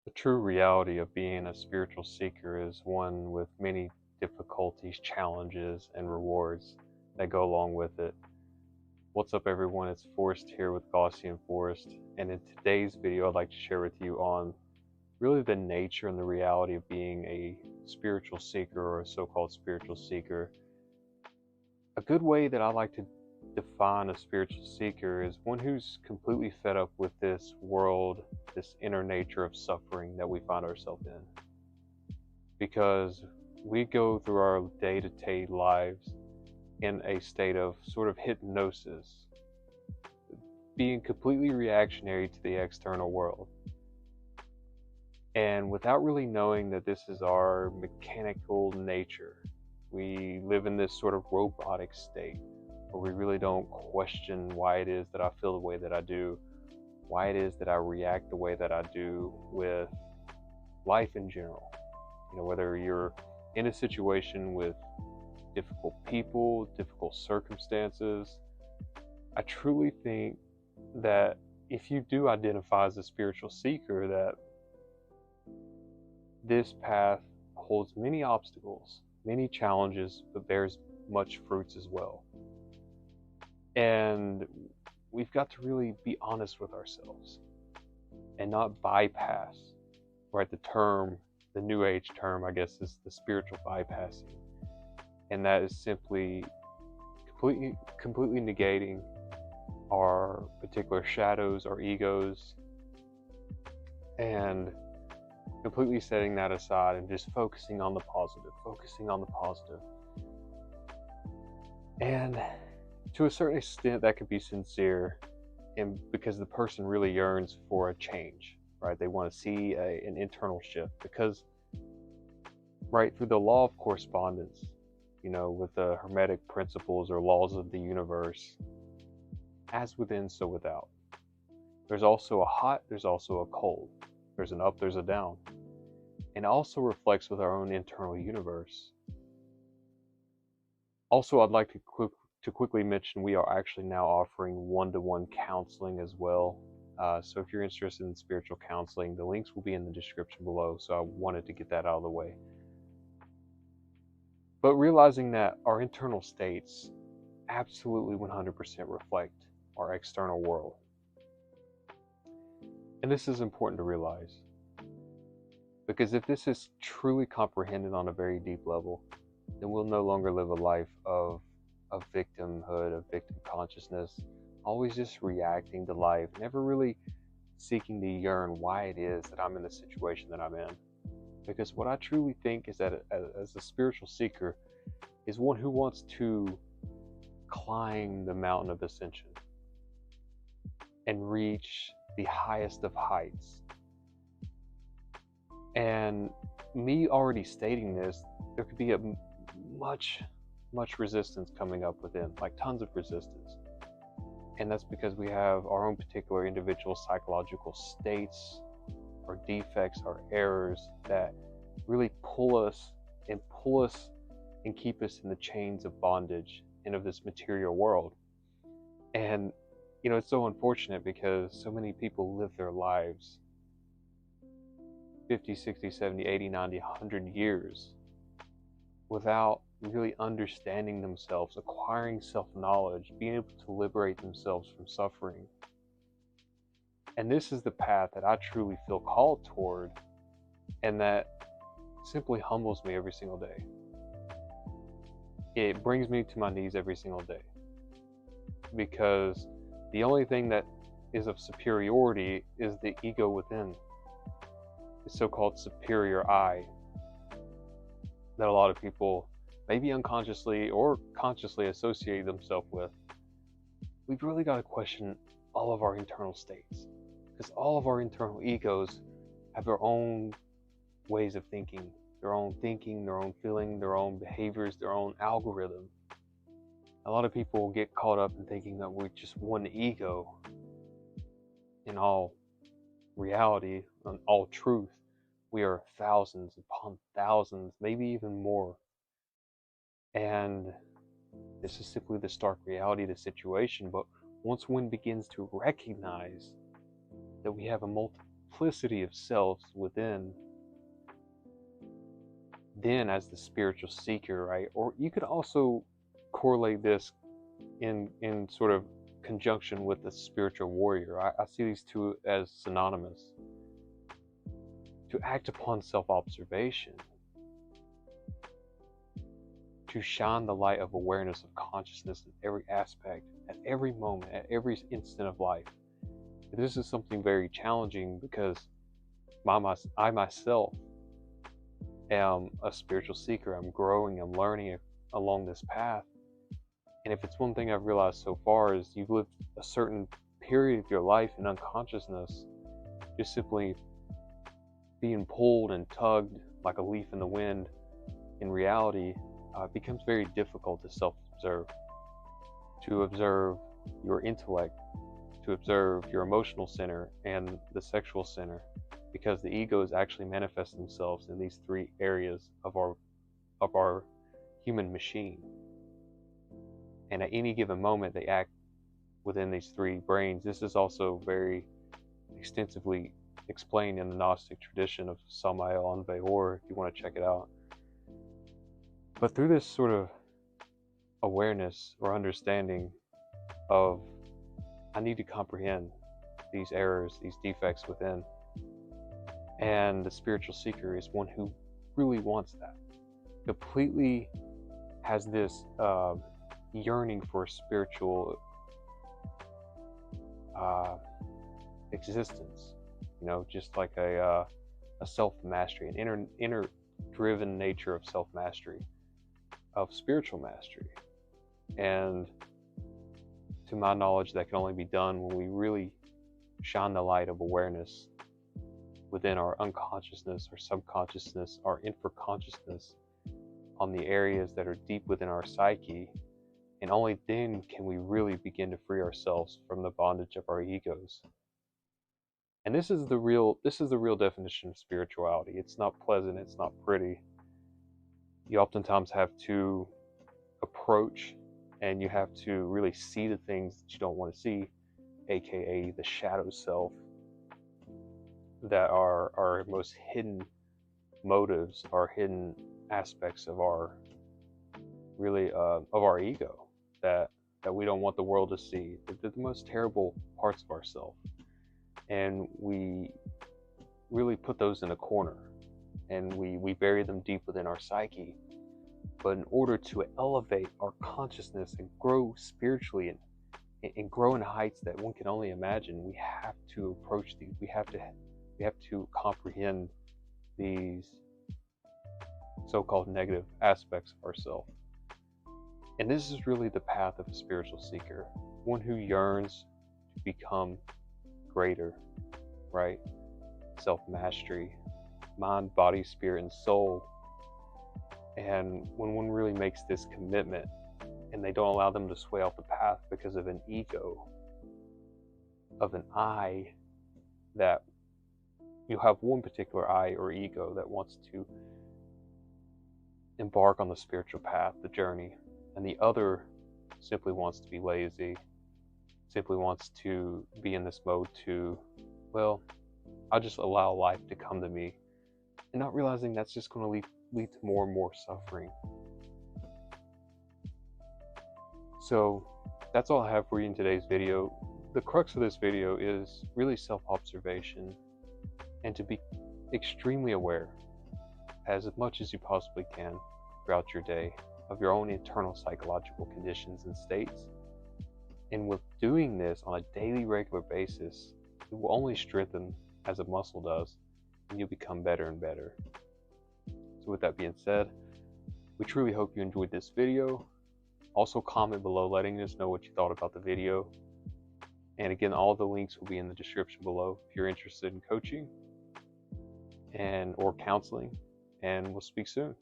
The true reality of being a spiritual seeker is one with many difficulties, challenges, and rewards that go along with it. What's up, everyone? It's Forrest here with Gaussian Forest, and in today's video, I'd like to share with you on really the nature and the reality of being a spiritual seeker or a so-called spiritual seeker. A good way that I like to define a spiritual seeker is one who's completely fed up with this world, this inner nature of suffering that we find ourselves in. Because we go through our day-to-day lives in a state of sort of hypnosis, being completely reactionary to the external world. And without really knowing that this is our mechanical nature, we live in this sort of robotic state where we really don't question why it is that I feel the way that I do, why it is that I react the way that I do with life in general. You know, whether you're in a situation with difficult people, difficult circumstances, I truly think that if you do identify as a spiritual seeker, that this path holds many obstacles, many challenges, but bears much fruits as well. And we've got to really be honest with ourselves and not bypass, right? The New Age term, I guess, is the spiritual bypassing. And that is simply completely negating our particular shadows, our egos, and completely setting that aside and just focusing on the positive, And to a certain extent, that could be sincere, and because the person really yearns for a change, right? They want to see an internal shift, because right through the law of correspondence, you know, with the Hermetic principles or laws of the universe, as within, so without. There's also a hot, there's also a cold. There's an up, there's a down. And it also reflects with our own internal universe. Also, I'd like to quickly mention we are actually now offering one-to-one counseling as well. So if you're interested in spiritual counseling, the links will be in the description below. So I wanted to get that out of the way. But realizing that our internal states absolutely 100% reflect our external world. And this is important to realize, because if this is truly comprehended on a very deep level, then we'll no longer live a life of victimhood, of victim consciousness, always just reacting to life, never really seeking to yearn why it is that I'm in the situation that I'm in. Because what I truly think is that as a spiritual seeker is one who wants to climb the mountain of ascension and reach the highest of heights. And me already stating this, there could be a much resistance coming up within, like tons of resistance. And that's because we have our own particular individual psychological states, our defects, our errors that really pull us and keep us in the chains of bondage and of this material world. And you know, it's so unfortunate because so many people live their lives 50, 60, 70, 80, 90, 100 years without really understanding themselves, acquiring self-knowledge, being able to liberate themselves from suffering. And this is the path that I truly feel called toward, and that simply humbles me every single day. It brings me to my knees every single day, because the only thing that is of superiority is the ego within, the so-called superior I, that a lot of people maybe unconsciously or consciously associate themselves with. We've really got to question all of our internal states, because all of our internal egos have their own ways of thinking, their own feeling, their own behaviors, their own algorithm. A lot of people get caught up in thinking that we're just one ego. In all reality, in all truth, we are thousands upon thousands, maybe even more. And this is simply the stark reality of the situation. But once one begins to recognize that we have a simplicity of selves within, then as the spiritual seeker, right? Or you could also correlate this in sort of conjunction with the spiritual warrior. I see these two as synonymous. To act upon self-observation, to shine the light of awareness of consciousness in every aspect, at every moment, at every instant of life. This is something very challenging because I myself am a spiritual seeker. I'm growing, I'm learning along this path. And if it's one thing I've realized so far is you've lived a certain period of your life in unconsciousness, just simply being pulled and tugged like a leaf in the wind. In reality, it becomes very difficult to self-observe, to observe your intellect, to observe your emotional center and the sexual center, because the egos actually manifest themselves in these three areas of our human machine. And at any given moment, they act within these three brains. This is also very extensively explained in the Gnostic tradition of Samael Aun-Weor, if you want to check it out. But through this sort of awareness or understanding of, I need to comprehend these errors, these defects within. And the spiritual seeker is one who really wants that. Completely has this yearning for spiritual existence. You know, just like a self-mastery, an inner driven nature of self-mastery, of spiritual mastery. And to my knowledge, that can only be done when we really shine the light of awareness within our unconsciousness, our subconsciousness, our infraconsciousness, on the areas that are deep within our psyche. And only then can we really begin to free ourselves from the bondage of our egos. And this is the real definition of spirituality. It's not pleasant, it's not pretty. You oftentimes have to approach and you have to really see the things that you don't want to see, aka the shadow self, that are our most hidden motives, our hidden aspects of our of our ego that we don't want the world to see, the most terrible parts of ourselves. And we really put those in a corner and we bury them deep within our psyche. But in order to elevate our consciousness and grow spiritually and grow in heights that one can only imagine, we have to approach these. We have to comprehend these so-called negative aspects of ourselves. And this is really the path of a spiritual seeker, one who yearns to become greater, right? Self-mastery, mind, body, spirit, and soul. And when one really makes this commitment and they don't allow them to sway off the path because of an ego, of an I, that you have one particular I or ego that wants to embark on the spiritual path, the journey, and the other simply wants to be lazy, simply wants to be in this mode to, well, I'll just allow life to come to me, and not realizing that's just going to lead to more and more suffering. So that's all I have for you in today's video. The crux of this video is really self-observation and to be extremely aware as much as you possibly can throughout your day of your own internal psychological conditions and states. And with doing this on a daily, regular basis, it will only strengthen as a muscle does, and you'll become better and better. So with that being said, we truly hope you enjoyed this video. Also comment below letting us know what you thought about the video. And again, all the links will be in the description below if you're interested in coaching or counseling, and we'll speak soon.